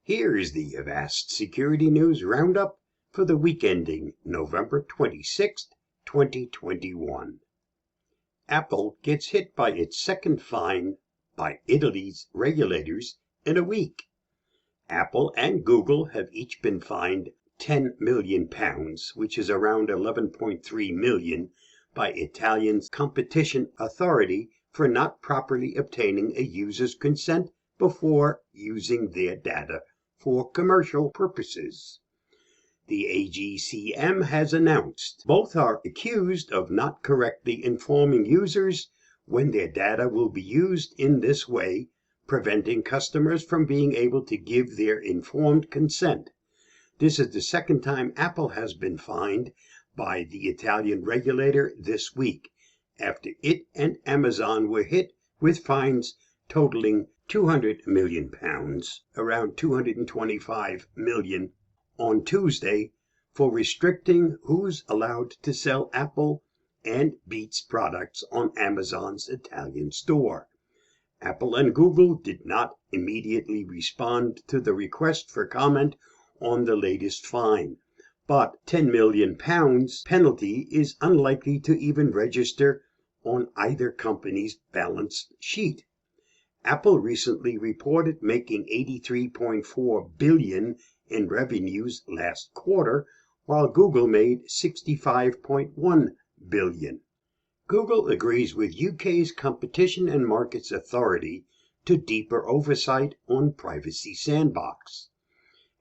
Here is the Avast Security News Roundup for the week ending November 26, 2021. Apple gets hit by its second fine by Italy's regulators in a week. Apple and Google have each been fined £10 million, which is around 11.3 million, by Italian's competition authority for not properly obtaining a user's consent before using their data for commercial purposes. The AGCM has announced both are accused of not correctly informing users when their data will be used in this way, preventing customers from being able to give their informed consent. This is the second time Apple has been fined by the Italian regulator this week, after it and Amazon were hit with fines totaling £200 million, around 225 million, on Tuesday for restricting who's allowed to sell Apple and Beats products on Amazon's Italian store. Apple and Google did not immediately respond to the request for comment on the latest fine, but £10 million penalty is unlikely to even register on either company's balance sheet. Apple recently reported making $83.4 billion in revenues last quarter, while Google made $65.1 billion. Google agrees with UK's Competition and Markets Authority to deeper oversight on Privacy Sandbox.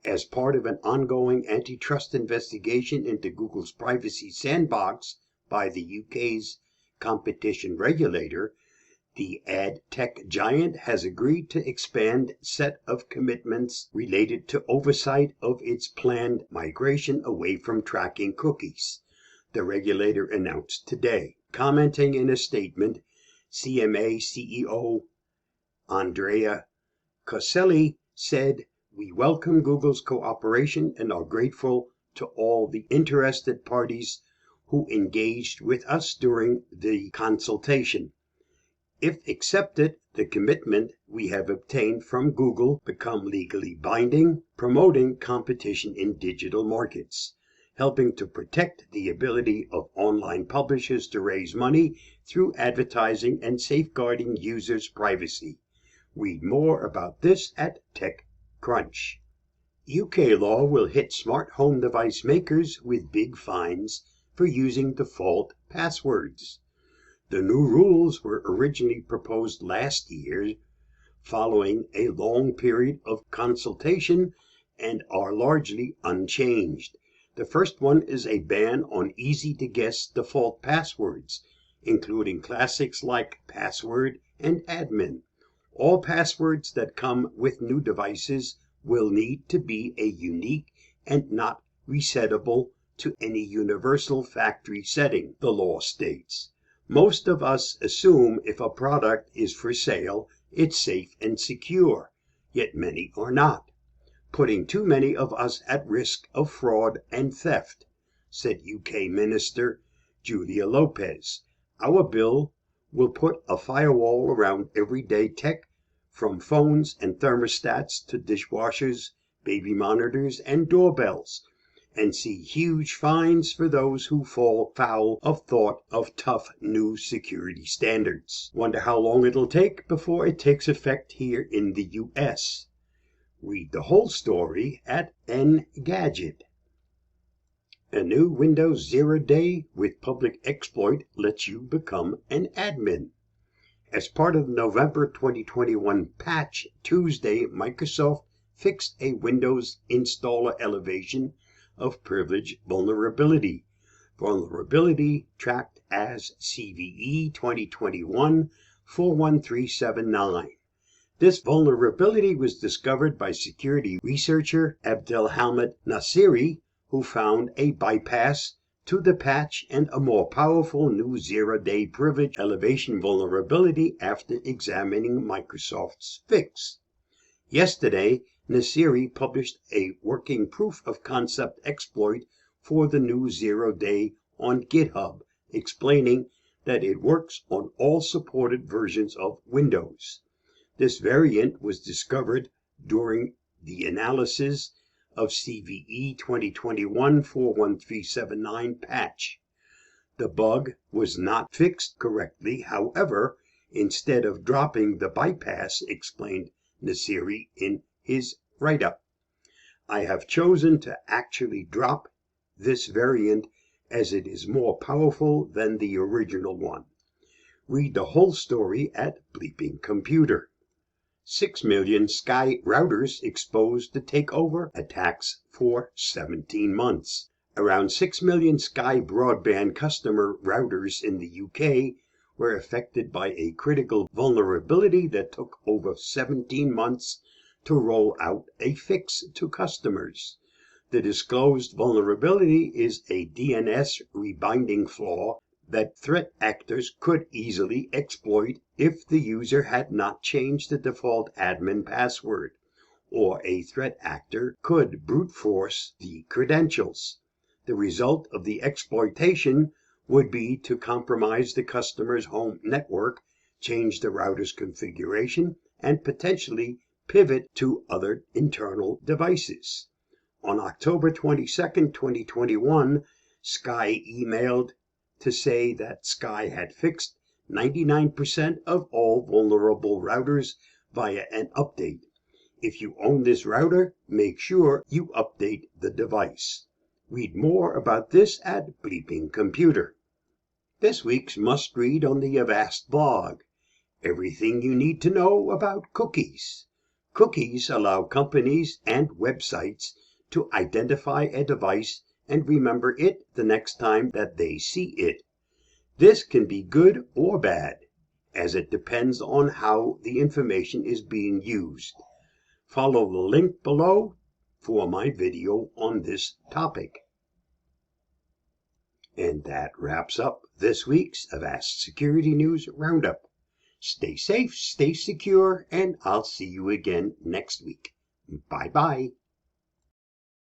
As part of an ongoing antitrust investigation into Google's Privacy Sandbox by the UK's competition regulator, the ad tech giant has agreed to expand set of commitments related to oversight of its planned migration away from tracking cookies, the regulator announced today. Commenting in a statement, CMA CEO Andrea Coselli said, "We welcome Google's cooperation and are grateful to all the interested parties who engaged with us during the consultation. If accepted, the commitment we have obtained from Google become legally binding, promoting competition in digital markets, helping to protect the ability of online publishers to raise money through advertising, and safeguarding users' privacy." Read more about this at TechCrunch. UK law will hit smart home device makers with big fines for using default passwords. The new rules were originally proposed last year, following a long period of consultation, and are largely unchanged. The first one is a ban on easy-to-guess default passwords, including classics like password and admin. All passwords that come with new devices will need to be a unique and not resettable to any universal factory setting, the law states. Most of us assume if a product is for sale, it's safe and secure, yet many are not, putting too many of us at risk of fraud and theft, said UK Minister Julia Lopez. Our bill will put a firewall around everyday tech, from phones and thermostats to dishwashers, baby monitors, and doorbells, and see huge fines for those who fall foul of thought of tough new security standards. Wonder how long it'll take before it takes effect here in the US. Read the whole story at Engadget. A new Windows 0 Day with public exploit lets you become an admin. As part of the November 2021 patch, Tuesday, Microsoft fixed a Windows installer elevation of privilege vulnerability tracked as CVE 2021-41379. This vulnerability was discovered by security researcher Abdelhamid Nassiri, who found a bypass to the patch and a more powerful new zero-day privilege elevation vulnerability after examining Microsoft's fix. Yesterday, Nassiri published a working proof of concept exploit for the new zero-day on GitHub, explaining that it works on all supported versions of Windows. This variant was discovered during the analysis of CVE 2021-41379 patch. The bug was not fixed correctly, however, instead of dropping the bypass, explained Nassiri in his write-up. I have chosen to actually drop this variant as it is more powerful than the original one. Read the whole story at Bleeping Computer. 6 million Sky routers exposed to takeover attacks for 17 months. Around 6 million Sky broadband customer routers in the UK were affected by a critical vulnerability that took over 17 months to roll out a fix to customers. The disclosed vulnerability is a DNS rebinding flaw that threat actors could easily exploit if the user had not changed the default admin password, or a threat actor could brute force the credentials. The result of the exploitation would be to compromise the customer's home network, change the router's configuration, and potentially pivot to other internal devices. On October 22, 2021, Sky emailed to say that Sky had fixed 99% of all vulnerable routers via an update. If you own this router, make sure you update the device. Read more about this at Bleeping Computer. This week's must-read on the Avast blog. Everything you need to know about cookies. Cookies allow companies and websites to identify a device and remember it the next time that they see it. This can be good or bad, as it depends on how the information is being used. Follow the link below for my video on this topic. And that wraps up this week's Avast Security News Roundup. Stay safe, stay secure, and I'll see you again next week. Bye-bye.